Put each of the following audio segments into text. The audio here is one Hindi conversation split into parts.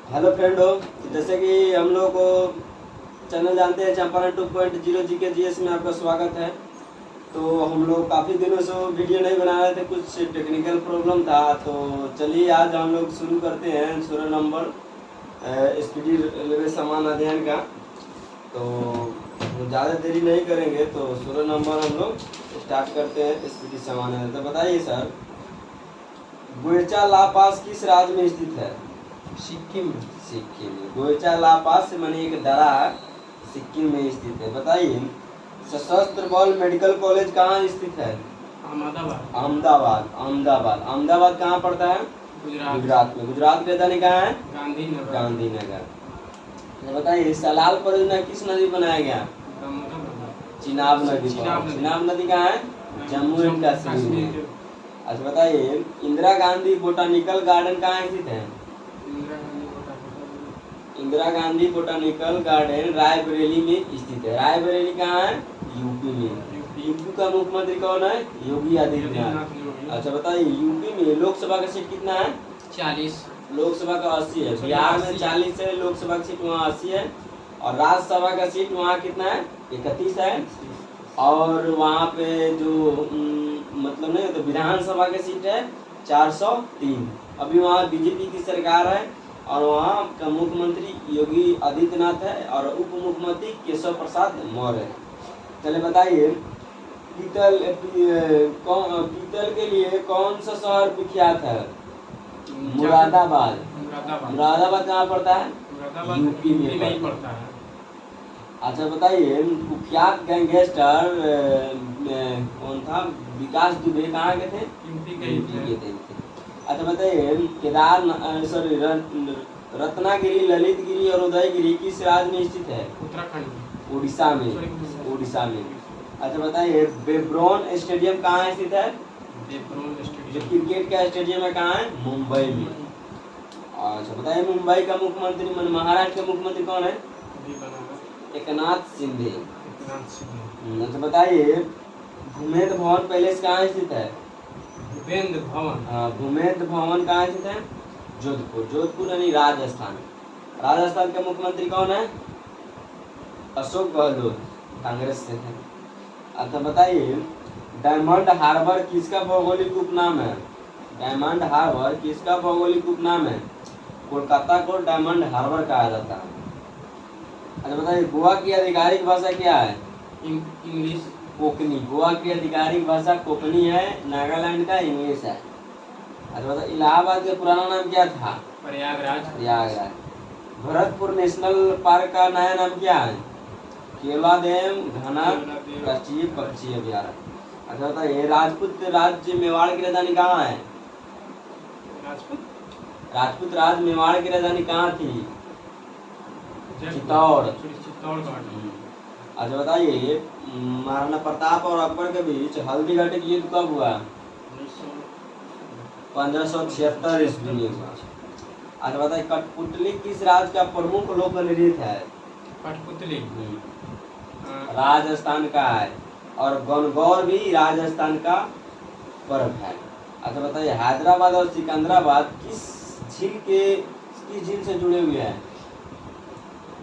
हेलो फ्रेंडो, जैसे कि हम लोग को चैनल जानते हैं चंपारण 2.0 जीके जीएस में आपका स्वागत है। तो हम लोग काफ़ी दिनों से वीडियो नहीं बना रहे थे, कुछ टेक्निकल प्रॉब्लम था। तो चलिए आज हम लोग शुरू करते हैं 16 नंबर स्पीडी रेलवे सामान अध्ययन का। तो ज़्यादा देरी नहीं करेंगे, तो 16 नंबर हम लोग स्टार्ट करते हैं स्पीडी सामान अध्ययन। तो बताइए सर, गोयचा ला पास किस राज्य में स्थित है? सिक्किम। सिक्किम में। गोयचा ला पास माने एक दरा सिक्किम में स्थित है। बताइए सशस्त्र बल मेडिकल कॉलेज कहाँ स्थित है? अहमदाबाद। अहमदाबाद। अहमदाबाद अहमदाबाद कहाँ पड़ता है? गुजरात में। गुजरात की राजधानी कहाँ है? गांधीनगर। गांधीनगर। तो बताइए सलाल परियोजना किस नदी पर बनाया गया? चिनाब नदी पर। चिनाब नदी कहाँ है? जम्मू एंड कश्मीर में। अच्छा बताइए इंदिरा गांधी बोटानिकल गार्डन कहाँ स्थित है? इंदिरा गांधी बोटानिकल गार्डन रायबरेली में स्थित है। रायबरेली कहाँ है? यूपी में। यूपी का मुख्यमंत्री कौन है? योगी आदित्यनाथ। अच्छा बताइए यूपी में लोकसभा का सीट कितना है? 40। लोकसभा का 80 है। बिहार में 40 है, लोकसभा की सीट वहाँ 80 है। और राज्यसभा का सीट वहाँ कितना है? 31 है। और वहाँ पे जो मतलब नहीं तो विधानसभा की सीट है 403। अभी वहाँ बीजेपी की सरकार है और वहाँ का मुख्यमंत्री योगी आदित्यनाथ है और उप मुख्यमंत्री केशव प्रसाद मौर्य है। चलिए बताइए पीतल के लिए कौन सा शहर विख्यात है? मुरादाबाद। मुरादाबाद कहाँ पड़ता है? यूपी में पड़ता है। अच्छा बताइए कुख्यात गैंगस्टर कौन था? विकास दुबे कहाँ के थे? यूपी के थे। अच्छा बताइए रत्नागिरी, ललितगिरी और उदयगिरी किस राज्य में स्थित है? उत्तराखंड। उड़ीसा में। उड़ीसा में। अच्छा बताइए बेब्रोन स्टेडियम कहाँ स्थित है? जो क्रिकेट का स्टेडियम है कहाँ है? मुंबई में। अच्छा बताइए मुंबई का मुख्यमंत्री महाराष्ट्र के मुख्यमंत्री कौन है? एकनाथ शिंदे। अच्छा बताइए भूमेंद्र भवन पैलेस कहाँ स्थित है? भूपेंद्र भवन। हाँ भूमेंद्र भवन कहाँ स्थित है? जोधपुर। जोधपुर यानी राजस्थान। राजस्थान के मुख्यमंत्री कौन है? अशोक गहलोत, कांग्रेस से है। अच्छा बताइए डायमंड हार्बर किसका भौगोलिक उपनाम है? डायमंड हार्बर किसका भौगोलिक उपनाम है? कोलकाता को डायमंड हार्बर कहा जाता है। अच्छा बताइए गोवा की आधिकारिक भाषा क्या है? इंग्लिश। कोंकणी। गोवा की आधिकारिक भाषा कोंकणी है। नागालैंड का इंग्लिश है। अच्छा बताइए इलाहाबाद का पुराना नाम क्या था? प्रयागराज। भरतपुर नेशनल पार्क का नया नाम क्या है? केवलादेव घना राष्ट्रीय पक्षी अभयारण्य। अच्छा बताइए राजपूत राज्य मेवाड़ की राजधानी कहाँ है? राजपूत राज्य मेवाड़ की राजधानी कहाँ थी? चित्तौड़। अच्छा बताइए महाराणा प्रताप और अकबर के बीच हल्दीघाटी युद्ध कब हुआ? 1576 ईस्वी में हुआ। अच्छा बताइए कठपुतली किस राज्य का प्रमुख लोक नृत्य है? कठपुतली राजस्थान का है। और गणगौर भी राजस्थान का पर्व है। अच्छा बताइए हैदराबाद और सिकंदराबाद किस झील से जुड़े हुए हैं?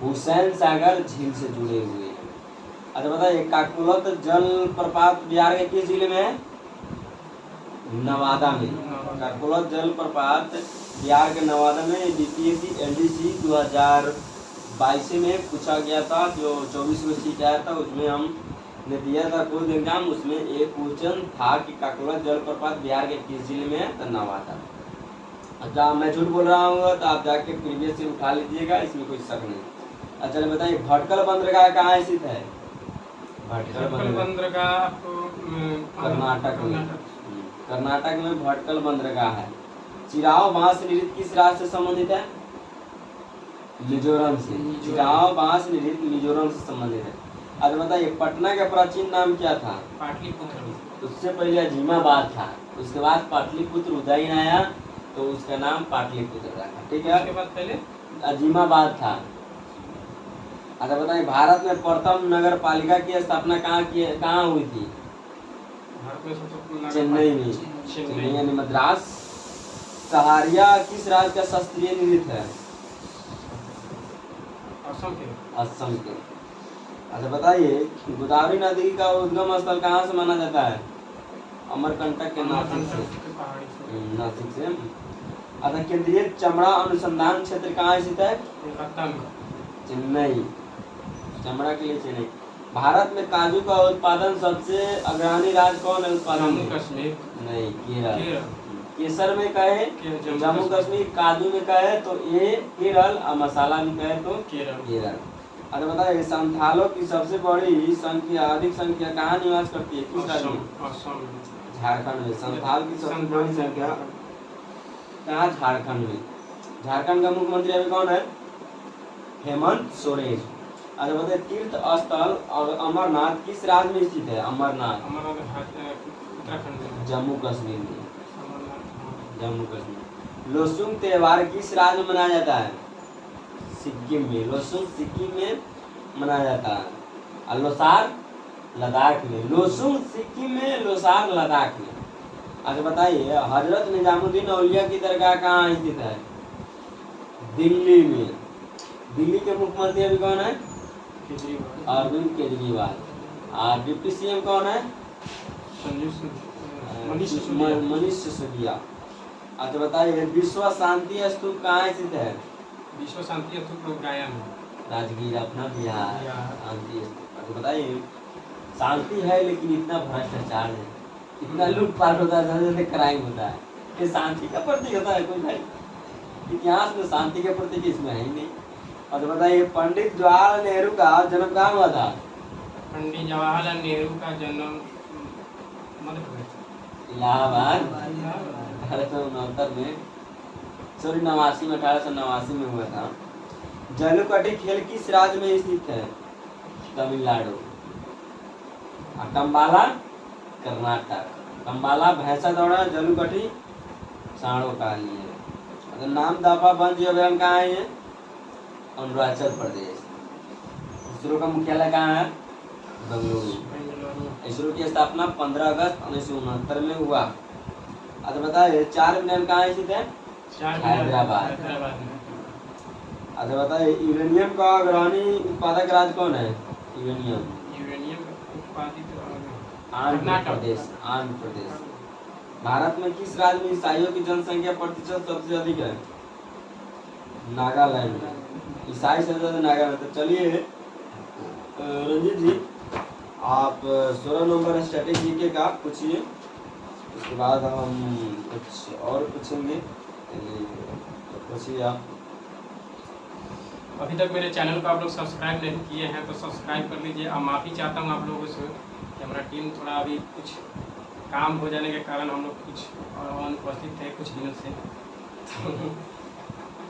हुसैन सागर झील से जुड़े हुए हैं। अच्छा बताइए काकुलत जल प्रपात बिहार के किस जिले में है? नवादा में। काकुलत जल प्रपात बिहार के नवादा में। बीपीएससी एलडीसी 2022 में पूछा गया था, जो 24 सीट आया था उसमें हमने दिया था कोई एग्जाम, उसमें एक क्वेश्चन था कि काकुलत जल प्रपात बिहार के किस जिले में है? तो नवादा। अच्छा मैं झूठ बोल रहा हूँ तो आप जाके प्रीवियस से उठा लीजिएगा, इसमें कोई शक नहीं। अच्छा बताइए भटकल बंदरगाह कहाँ स्थित है? भटकल बंदरगाह कर्नाटक में। कर्नाटक में भटकल बंदरगाह है। चिराव बांस नृत्य किस राज्य से संबंधित है? मिजोरम से। चिराव बांस नृत्य मिजोरम से संबंधित है। अच्छा बताइए पटना का प्राचीन नाम क्या था? पाटलिपुत्र। उससे पहले अजीमाबाद था, उसके बाद पाटलिपुत्र उदयन आया तो उसका नाम पाटलिपुत्र रखा। ठीक है, उसके बाद पहले अजीमाबाद था। अच्छा बताइए भारत में प्रथम नगर पालिका की स्थापना कहाँ हुई थी? चेन्नई में। चेन्नई यानी मद्रास। सहारिया किस राज्य का शास्त्रीय नृत्य है? असम के असम के। अच्छा बताइए, गोदावरी नदी का उद्गम स्थल कहाँ से माना जाता है? अमरकंटक के नासिक से। अमरकंटक के पहाड़ी से। नासिक से। अच्छा, केंद्रीय चमड़ा अनुसंधान क्षेत्र कहाँ स्थित है? कोलकाता में। चेन्नई। चमड़ा के लिए चेन्नई। भारत में काजू का उत्पादन सबसे अग्रणी राज्य कौन है उत्पादन जम्मू में? कश्मीर। नहीं, केरल। केरल। केसर में कहे जम्मू कश्मीर, काजू में कहे तो ये केरल, और मसाला में कहे तो केरल। केरल। अच्छा बताइए, संथालों की सबसे बड़ी संख्या, अधिक संख्या कहाँ निवास करती है, किस राज्य में? असम। झारखंड में। संथाल की सबसे बड़ी संख्या कहाँ? झारखंड में। झारखंड का मुख्यमंत्री अभी कौन है? हेमंत सोरेन। अच्छा बताइए, तीर्थ स्थल और अमरनाथ किस राज्य में स्थित है? अमरनाथ उत्तराखंड में। जम्मू कश्मीर में। अमरनाथ। जम्मू कश्मीर। लोसुंग त्योहार किस राज्य में मनाया जाता है? सिक्किम में। लोसुंग सिक्किम में मनाया जाता है। और लोसार लद्दाख में। लोसुंग सिक्किम में, लोसार लद्दाख में। अच्छा बताइए, हजरत निजामुद्दीन औलिया की दरगाह कहाँ स्थित है? दिल्ली में। दिल्ली के मुख्यमंत्री अभी कौन है? केजरीवाल। अरविंद केजरीवाल। और डिप्टी सीएम कौन है? मनीष सिसोदिया। अच्छा बताइए, विश्व शांति स्तूप कहाँ स्थित है? विश्व शांति स्तूप गया में। राजगीर, अपना बिहार। बिहार। शांति स्तूप। अच्छा बताइए, शांति है लेकिन इतना भ्रष्टाचार है, इतना लूटपाट होता है, ज्यादा क्राइम होता है, ये शांति का प्रतीक होता है कोई भाई? इतिहास में शांति के प्रतीक इसमें है ही नहीं। और बताइए, पंडित जवाहरलाल नेहरू का जन्म कहाँ हुआ था? पंडित जवाहरलाल नेहरू का जन्म मध्य प्रदेश। इलाहाबाद। 1869 में, सॉरी 89 में, 1889 में हुआ था। जल्लीकट्टू खेल किस राज्य में स्थित है? तमिलनाडु। कंबाला कर्नाटक। कंबाला भैंसा दौड़ा, जल्लीकट्टू सांडों का लिए। अगर नाम दाफा वन्य अभयारण्य कहाँ है? ये अरुणाचल प्रदेश। इसरो का मुख्यालय कहाँ है? बेंगलुरु। इसरो की स्थापना 15 अगस्त 1969 में हुआ। अच्छा बताइए, चार मीनार कहाँ स्थित है? हैदराबाद। अच्छा बताइए, यूरेनियम का अग्रणी उत्पादक राज्य कौन है? यूरेनियम उत्पादित आंध्र प्रदेश। आंध्र प्रदेश। भारत में किस राज्य में ईसाइयों की जनसंख्या प्रतिशत सबसे अधिक है? नागालैंड में। ईसाई सबसे ज्यादा नागालैंड। तो चलिए रंजीत जी, आप 16 नंबर स्टैटिक जीके का पूछिए, उसके बाद हम कुछ और पूछेंगे। तो पूछिए आप। अभी तक मेरे चैनल को आप लोग सब्सक्राइब नहीं किए हैं तो सब्सक्राइब कर लीजिए। और माफ़ी चाहता हूँ आप लोगों से कि हमारा टीम थोड़ा अभी कुछ काम हो जाने के कारण हम लोग कुछ अनुपस्थित थे कुछ दिनों से।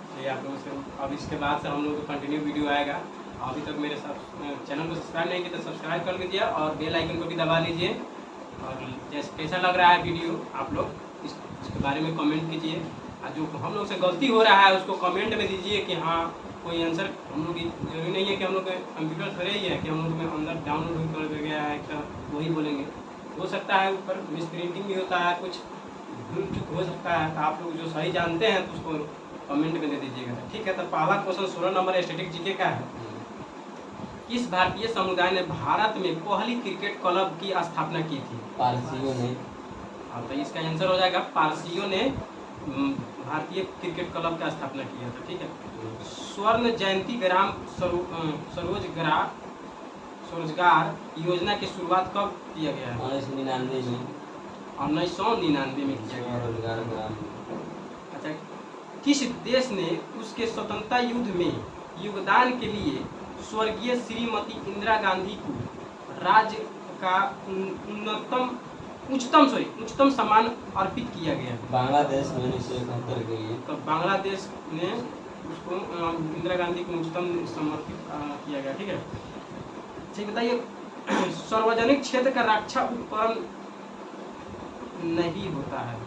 तो ये आप लोगों से अब इसके बाद से हम लोग को कंटिन्यू वीडियो आएगा। अभी तक मेरे चैनल को सब्सक्राइब नहीं किया तो सब्सक्राइब कर लीजिए और बेल आइकन को भी दबा लीजिए। और जैसे कैसा लग रहा है वीडियो आप लोग इसके बारे में कमेंट कीजिए। और जो हम लोग से गलती हो रहा है उसको कमेंट में दीजिए कि हाँ कोई आंसर हम लोग जरूरी नहीं है कि हम लोग कंप्यूटर थोड़े ही है कि हम लोग में अंदर डाउनलोड कर गया है तो वही बोलेंगे। हो सकता है ऊपर मिस प्रिंटिंग भी होता है, कुछ भूल चूक हो सकता है। तो आप लोग जो सही जानते हैं तो उसको कमेंट में दे दीजिएगा, ठीक है। तो पहला क्वेश्चन 16 नंबर स्टैटिक जीके का है। किस भारतीय समुदाय ने भारत में पहली क्रिकेट क्लब की स्थापना की थी? पारसियों ने। तो इसका आंसर हो जाएगा पारसियों ने भारतीय क्रिकेट क्लब का स्थापना किया था, ठीक है। स्वर्ण जयंती ग्राम स्वरोजगार योजना की शुरुआत कब किया गया है? 1999 में। 1999 में किया गया। रोजगार ग्राम। अच्छा, किस देश ने उसके स्वतंत्रता युद्ध में योगदान के लिए स्वर्गीय श्रीमती इंदिरा गांधी को राज्य का उच्चतम सम्मान अर्पित किया गया? बांग्लादेश में 1971 के लिए। तो बांग्लादेश ने उसको इंदिरा गांधी को उच्चतम समर्पित किया गया, ठीक है। ठीक, बताइए सार्वजनिक क्षेत्र का रक्षा उपकरण नहीं होता है?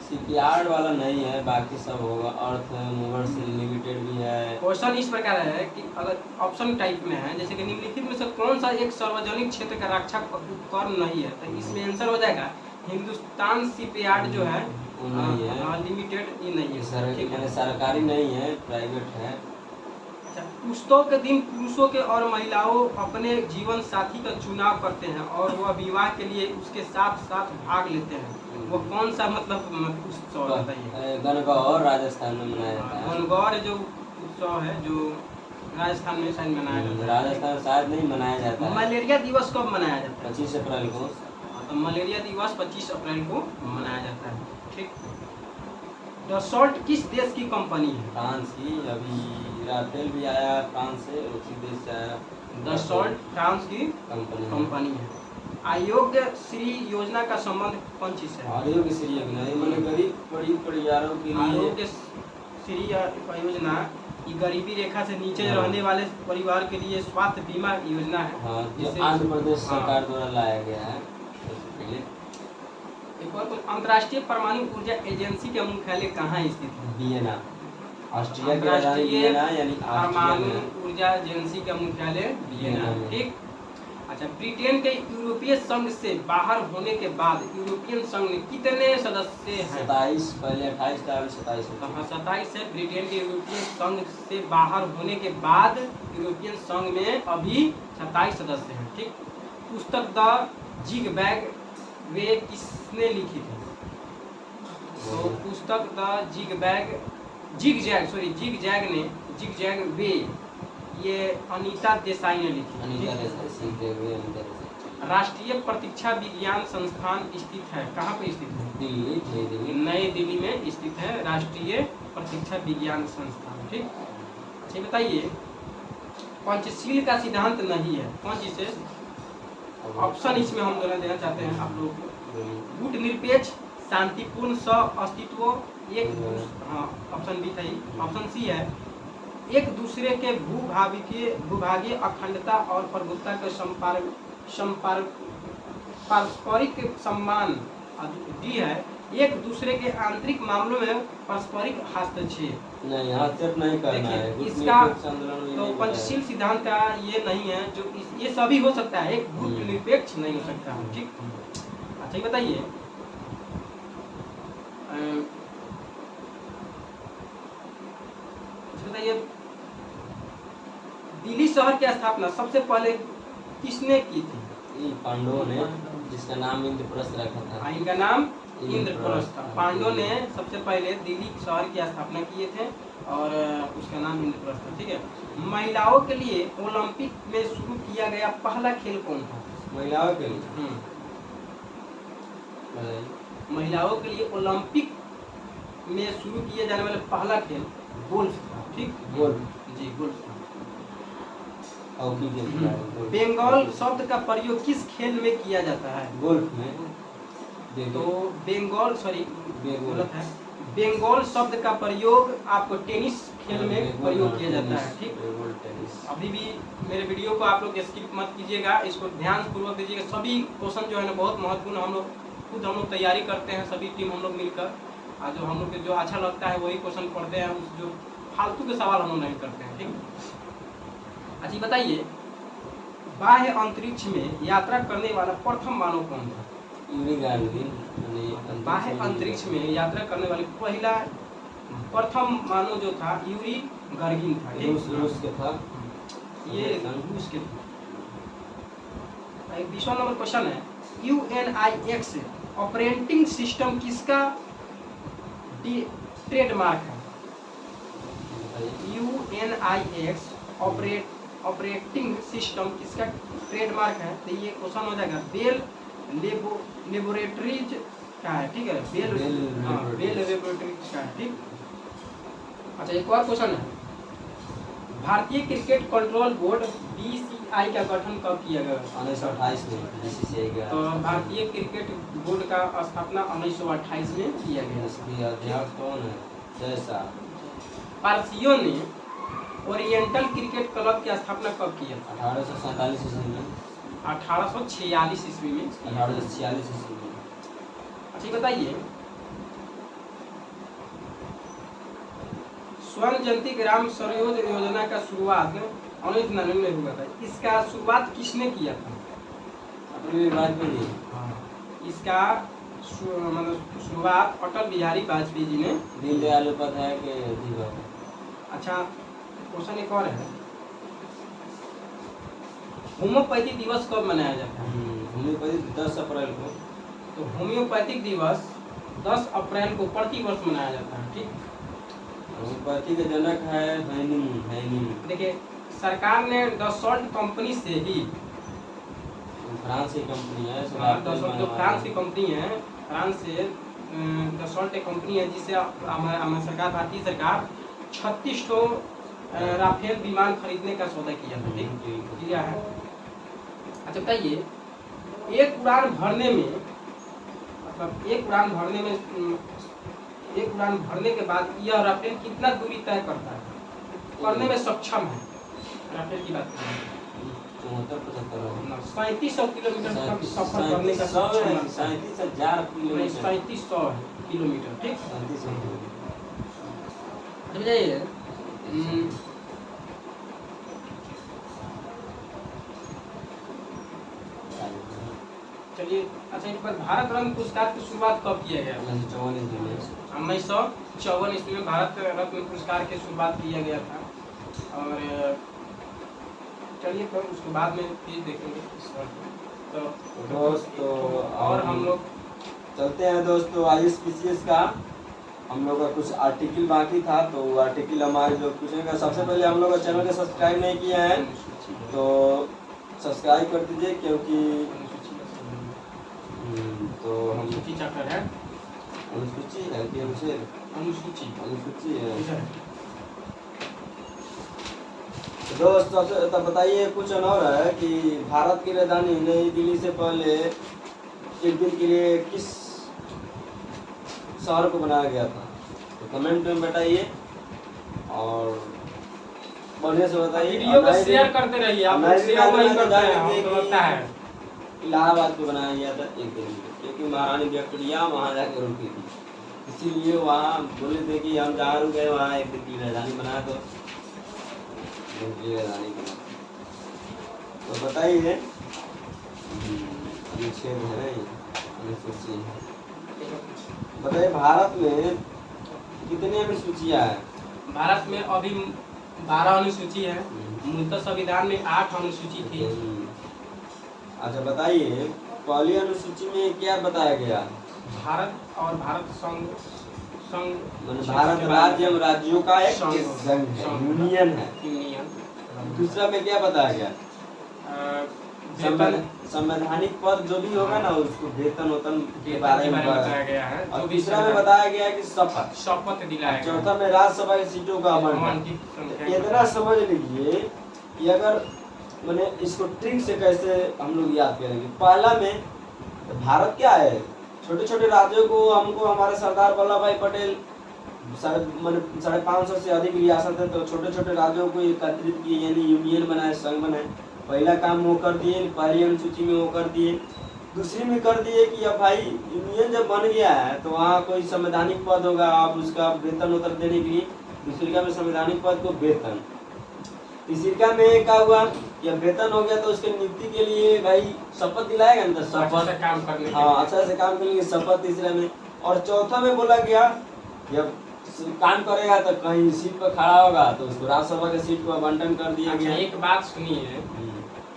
सीपीआर वाला नहीं है, बाकी सब होगा। अर्थ मूवर से लिमिटेड भी है। क्वेश्चन इस प्रकार है कि अगर ऑप्शन टाइप में है जैसे कि निम्नलिखित में से कौन सा एक सार्वजनिक क्षेत्र का रक्षा उपकरण नहीं है? तो इसमें आंसर हो जाएगा हिंदुस्तान शिपयार्ड जो है वो नहीं है, लिमिटेड, ये नहीं है, ठीक है। सरकारी नहीं है, प्राइवेट है। अच्छा, उत्सव के दिन पुरुषों के और महिलाओं अपने जीवन साथी का चुनाव करते हैं और वह विवाह के लिए उसके साथ साथ भाग लेते हैं। वो कौन सा मतलब उत्सव है बताइए? गणगौर राजस्थान में मनाया जाता है। गणगौर जो उत्सव है जो राजस्थान में शायद मनाया जाता है। राजस्थान शायद नहीं मनाया जाता है। मलेरिया दिवस कब मनाया जाता है? 25 अप्रैल को। तो मलेरिया दिवस 25 अप्रैल को मनाया जाता है। ठीक। डसॉल्ट किस देश की कंपनी है? फ्रांस की। अभी राफेल भी आया फ्रांस से, उसी देश से आया। डसॉल्ट फ्रांस की कंपनी है। आरोग्य श्री योजना का संबंध कौन चीज से है? आरोग्य श्री योजना मतलब गरीब परिवारों के लिए। आरोग्य श्री योजना ये गरीबी रेखा से नीचे रहने वाले परिवार के लिए स्वास्थ्य बीमा योजना है। हाँ, जो आंध्र प्रदेश सरकार द्वारा लाया गया है। एक और अंतर्राष्ट्रीय परमाणु ऊर्जा एजेंसी का मुख्यालय कहाँ स्थित है? वियना, ऑस्ट्रिया की राजधानी वियना, यानी परमाणु ऊर्जा एजेंसी का मुख्यालय वियना। ठीक। अच्छा, ब्रिटेन के यूरोपीय संघ से बाहर होने के बाद यूरोपियन संघ में कितने सदस्य हैं? 27, पहले 28 था, अभी 27 है। हाँ, 27 है। ब्रिटेन के यूरोपीय संघ से बाहर होने के बाद यूरोपियन संघ में अभी 27 सदस्य हैं। ठीक। पुस्तक द जिग बैग वे किसने लिखी थी? तो पुस्तक द जिग जैग वे ये अनीता देसाई ने लिखी। राष्ट्रीय प्रतीक्षा विज्ञान संस्थान स्थित है, कहाँ पे स्थित है? दिल्ली, नई दिल्ली में स्थित है राष्ट्रीय प्रतीक्षा विज्ञान संस्थान। ठीक। अच्छा, बताइए पंचशील का सिद्धांत नहीं है, कौन चीज से? ऑप्शन इसमें हम दोनों देना चाहते हैं आप लोगों को। गुट निरपेक्ष, शांतिपूर्ण, सह अस्तित्व, एक। हाँ, ऑप्शन बी था। ऑप्शन सी है एक दूसरे के भूभागीय अखंडता और प्रभुत्ता के पारस्परिक सम्मान। डी है एक दूसरे के आंतरिक मामलों में पारस्परिक हस्तक्षेप। नहीं, हस्तक्षेप नहीं करना है। इसका तो पंचशील सिद्धांत का ये नहीं है, जो ये सभी हो सकता है, एक गुट निरपेक्ष नहीं हो सकता। ठीक। अच्छा, ये बताइए दिल्ली शहर की स्थापना सबसे पहले किसने की थी? पांडवों ने, जिसका नाम इंद्रप्रस्थ रखा था। इनका नाम इंद्रप्रस्थ था। पांडवों ने सबसे पहले दिल्ली शहर की स्थापना किए थे और उसका नाम इंद्रप्रस्थ था। ठीक है। महिलाओं के लिए ओलंपिक में शुरू किया गया पहला खेल कौन था? महिलाओं के लिए महिलाओं के लिए ओलंपिक में शुरू किया जाने वाला पहला खेल गोल्फ था। ठीक। गोल्फ जी, गोल्फ था। बंगाल शब्द का प्रयोग किस खेल में किया जाता है? गोल्फ में। तो बंगाल गलत है। बंगाल शब्द का प्रयोग आपको टेनिस खेल में प्रयोग किया जाता है। ठीक। अभी भी मेरे वीडियो को आप लोग स्किप मत कीजिएगा, इसको ध्यान पूर्वक दीजिएगा। सभी क्वेश्चन जो है ना बहुत महत्वपूर्ण, हम लोग तैयारी करते हैं सभी टीम हम लोग मिलकर, और जो हम लोग जो अच्छा लगता है वही क्वेश्चन पढ़ते हैं, उस जो फालतू के सवाल हम लोग नहीं करते हैं। ठीक। अच्छा, बताइए बाह्य अंतरिक्ष में यात्रा करने वाला प्रथम मानव कौन था? Yuri Gagarin. बाह्य अंतरिक्ष में यात्रा करने वाले प्रथम मानव जो था यूरी गार्गिन था। रूस के था। ये रूस के था। 20वां नंबर क्वेश्चन है UNIX ऑपरेटिंग सिस्टम किसका ट्रेडमार्क है? UNIX ऑपरेटिंग सिस्टम किसका ट्रेडमार्क है? तो ये क्वेश्चन हो जाएगा बेल लेबोरेटरीज का है। ठीक है, बेल लेबोरेटरीज का है। ठीक। अच्छा, एक और क्वेश्चन है भारतीय क्रिकेट कंट्रोल बोर्ड BCI का गठन कब किया गया? 1928 में BCCI का। तो भारतीय क्रिकेट बोर्ड का स्थापना 1928 में किया गया। इसके अध्यक्ष कौन है? जैसा पारसियों ने ओरिएंटल क्रिकेट क्लब की स्थापना कब की? 1847 ईस्वी में। 1846 ईस्वी में। 1846 ईस्वी में। अच्छा, बताइए स्वर्ण जयंती ग्राम सरोज योजना का शुरुआत 1999 में हुआ था। इसका शुरुआत किसने किया था? इसका मतलब शुरुआत अटल बिहारी वाजपेयी जी ने। दीनदयाल उपाध्याय के। अच्छा, क्वेश्चन एक और है, होम्योपैथी दिवस कब मनाया जाता है? होम्योपैथी 10 अप्रैल को। तो होम्योपैथिक दिवस 10 अप्रैल को प्रति वर्ष मनाया जाता है। ठीक, होम्योपैथी के जनक है हैनिमून। देखिए सरकार ने डसॉल्ट कंपनी से ही, फ्रांस की कंपनी है, जो फ्रांस की कंपनी है, फ्रांस से डसॉल्ट एक कंपनी है जिससे हमारी सरकार, भारतीय सरकार 36 तो राफेल विमान खरीदने का सौदा किया था। ठीक, किया है। अच्छा बताइए, एक उड़ान भरने में, मतलब एक उड़ान भरने के बाद यह राफेल कितना दूरी तय करता है, करने में सक्षम है? राफेल की बात करें 3700 किलोमीटर तक सफर करने का सक्षम है। 37,000 किलोमीटर। 3700 किलोमीटर। ठीक, 3700 समझिए। चलिए, अच्छा एक बार भारत रत्न पुरस्कार की शुरुआत कब किया गया? 1954 ईस्वी में भारत रत्न पुरस्कार की शुरुआत किया गया था। और चलिए तो उसके बाद में फिर देखेंगे इस बार। तो दोस्तों और हम लोग चलते हैं दोस्तों ISPCS का। हम लोग का कुछ आर्टिकल बाकी था, तो आर्टिकल हमारे जो पूछेगा। सबसे पहले हम लोग का चैनल को सब्सक्राइब नहीं किया है तो सब्सक्राइब कर दीजिए, क्योंकि तो हम अनुसूची चैप्टर है, अनुसूची है कि अनुसूची है। तो दोस्त सबसे बताइए, कुछ और है कि भारत की राजधानी नई दिल्ली से पहले एक दिन के लिए किस शहर को बनाया गया था? तो कमेंट में बताइए और बढ़िया से बताइए। वीडियो को शेयर करते रहिए, आप लोग शेयर नहीं करते हैं, हमको लगता है। इलाहाबाद को बनाया गया था एक दिन में, क्योंकि महारानी विक्टोरिया वहाँ जाकर रुकी थी, इसीलिए वहाँ बोले थे कि हम जहाँ रुक गए वहाँ एक दिन की राजधानी बनाया, तो राजधानी बना। तो बताइए, अनुच्छेद है, अनुसूची है। बताइए भारत में कितनी अनुसूचियाँ हैं? भारत में अभी 12 अनुसूची है, मूलतः संविधान में 8 अनुसूची थी। अच्छा बताइए, पहली अनुसूची में क्या बताया गया? भारत और भारत संघ भारत राज्य एवं राज्यों का एक संघ है, यूनियन है। दूसरा में क्या बताया गया? संवैधानिक पद जो भी होगा ना, उसको वेतन वेतन के बारे में बताया गया है। और तीसरा में बताया गया है कि शपथ दिलाया। चौथा में राज्यसभा की सीटों का आवंटन। इतना समझ लीजिए कि अगर मैंने इसको ट्रिक से कैसे हम लोग याद करेंगे। पहला में भारत क्या है, छोटे छोटे राज्यों को हमको हमारे सरदार वल्लभ भाई पटेल 550 से अधिक रियासत है, तो छोटे छोटे राज्यों को एकत्रित किए, यानी यूनियन बनाए, संघ बनाए। पहला काम वो कर दिए, पहली अनुसूची में वो कर दिए। दूसरी में कर दिए कि अब भाई यूनियन जब बन गया है तो वहाँ कोई संवैधानिक पद होगा, आप उसका वेतन उतर देने के लिए। दूसरी का में संवैधानिक पद को वेतन। तीसरी का में क्या हुआ, या वेतन हो गया तो उसके नियुक्ति के लिए भाई शपथ दिलाएगा ना, शपथ से काम करने, हाँ अच्छा से काम करने की शपथ तीसरा में। और चौथा में बोला गया जब काम करेगा तो कहीं सीट पर खड़ा होगा तो उसको राज्यसभा के सीट को आवंटन कर दिया गया। एक बात सुनिए,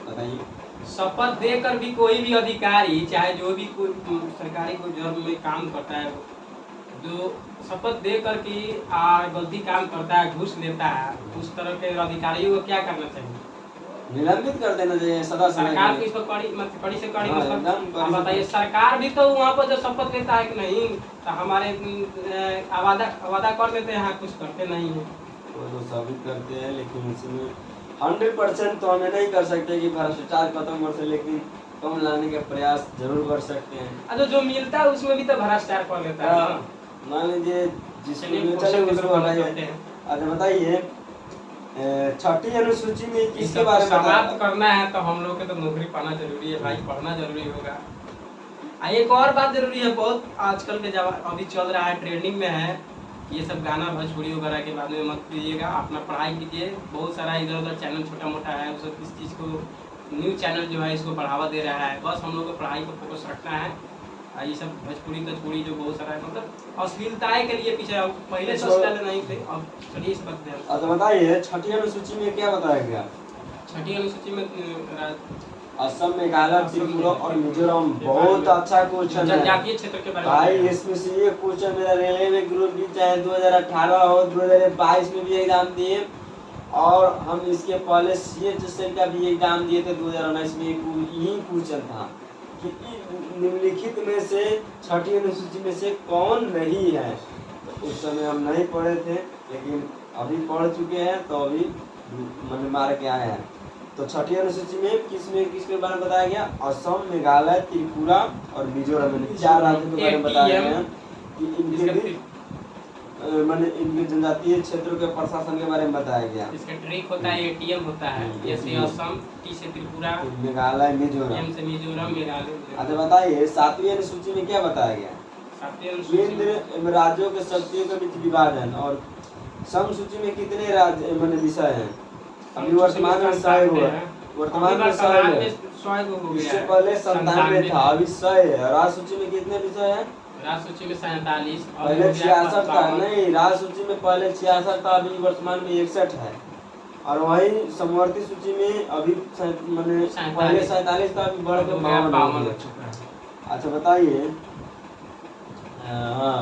बताइए। शपथ देकर भी कोई भी अधिकारी, चाहे जो भी कोई सरकारी कोई जॉब में काम करता है, जो शपथ दे करके गलती काम करता है, घूस लेता है, उस तरह के अधिकारियों को क्या करना चाहिए? निलंबित कर देना चाहिए सदा। सरकार की इसको कड़ी से कड़ी मतलब बताइए। सरकार भी तो वहाँ पर जो शपथ लेता है कि नहीं, तो हमारे वादा कर देते हैं, कुछ करते नहीं है। वो तो सभी करते हैं, लेकिन इसमें 100% तो हमें नहीं कर सकते कि भ्रष्टाचार खत्म कर सकते, लेकिन कम लाने के प्रयास जरूर कर सकते हैं। अच्छा, जो मिलता है उसमें भी तो भ्रष्टाचार कर लेता है। मान लीजिए जिसको हटाइए। अच्छा बताइए, छठी अनुसूची में किसके बारे में समाप्त करना है तो हम लोग के तो नौकरी पाना जरूरी है भाई, पढ़ना जरूरी होगा। एक और बात जरूरी है बहुत, आजकल के अभी चल रहा है, ट्रेंडिंग में है, ये सब गाना भोजपुरी वगैरह के बारे में मत कीजिएगा, अपना पढ़ाई कीजिए। बहुत सारा इधर उधर चैनल छोटा मोटा है, उस सब इस चीज़ को न्यूज़ चैनल जो है इसको बढ़ावा दे रहा है। बस हम लोग को पढ़ाई पर फोकस रखना है ये सब भोजपुरी तजपुरी जो बहुत सारा है, मतलब अश्लीलताएं के लिए पीछे पहले सस्ता नहीं थे, अब चलिए इस वक्त है। अच्छा बताइए, छठी अनुसूची में क्या बताया गया? छठी अनुसूची में असम, मेघालय, त्रिपुरा और मिजोरम। बहुत अच्छा क्वेश्चन है जनजातीय क्षेत्र के बारे में भाई। इसमें से ये क्वेश्चन मेरा रेलवे में ग्रुप डी चाहे 2018 हो, 2022 में भी एग्जाम दिए, और हम इसके पहले CHSL का भी एग्जाम दिए थे 2019 में। यही क्वेश्चन था कि निम्नलिखित में से छठी अनुसूची में से कौन नहीं है। तो उस समय हम नहीं पढ़े थे, लेकिन अभी पढ़ चुके हैं, तो अभी मन मार के आए हैं। तो छठी अनुसूची में किसके बारे में बताया गया? असम, मेघालय, त्रिपुरा और मिजोरम, 4 राज्यों के बारे में बताया गया कि इनके मैंने इनके जनजातीय क्षेत्रों के प्रशासन के बारे में बताया गया। इसका ट्रिक होता है, ATM होता है, जैसे असम, T से त्रिपुरा, मेघालय, मिजोरम, M से मिजोरम, मेघालय। अच्छा बताइए, 7वीं अनुसूची में क्या बताया गया? 7वीं अनुसूची केंद्र राज्यों के शक्तियों के बीच विभाजन। और समसूची में कितने राज्य मैंने विषय हैं? अभी वर्तमान में 100 हुआ, वर्तमान में 100 है, इससे पहले 97 था, अभी 100 है। राजसूची में कितने विषय हैं? राजसूची में 47, पहले 66 था, नहीं राजसूची में पहले 66 था, अभी वर्तमान में 61 है। और वही समवर्ती सूची में अभी मैंने पहले 47 था, अभी बढ़ के 52 हो गया। अच्छा बताइए, हाँ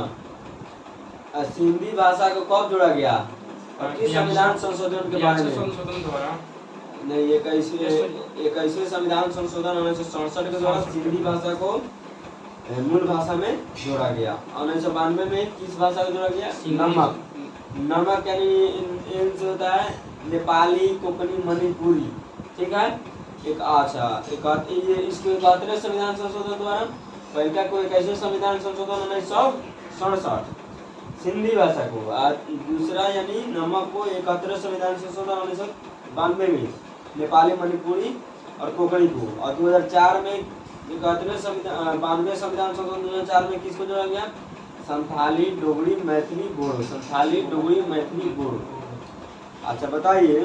सिंधी भाषा को कब जोड़ा गया और किस संविधान संशोधन के बारे में? संशोधन द्वारा नहीं, 21वें संविधान संशोधन 1967 के द्वारा सिंधी भाषा को मूल भाषा में जोड़ा गया। 1992 में किस भाषा को जोड़ा गया? नमक। नमक यानी इनसे होता है नेपाली, कोंकणी, मणिपुरी, ठीक है। एक अच्छा ये इसको 71वें संविधान संशोधन द्वारा, पहले को 21वें संविधान संशोधन 1967 सिंधी भाषा को, और दूसरा यानी नमक को 71वें संविधान संशोधन 1992 में नेपाली, मणिपुरी और कोंकणी को, और 2004 में 91वें संविधान 92वें संविधान संशोधन 2004 में किसको जोड़ा गया? संथाली, डोगरी, मैथिली, बोडो। संथाली, डोगरी, मैथिली, बोडो। अच्छा बताइए,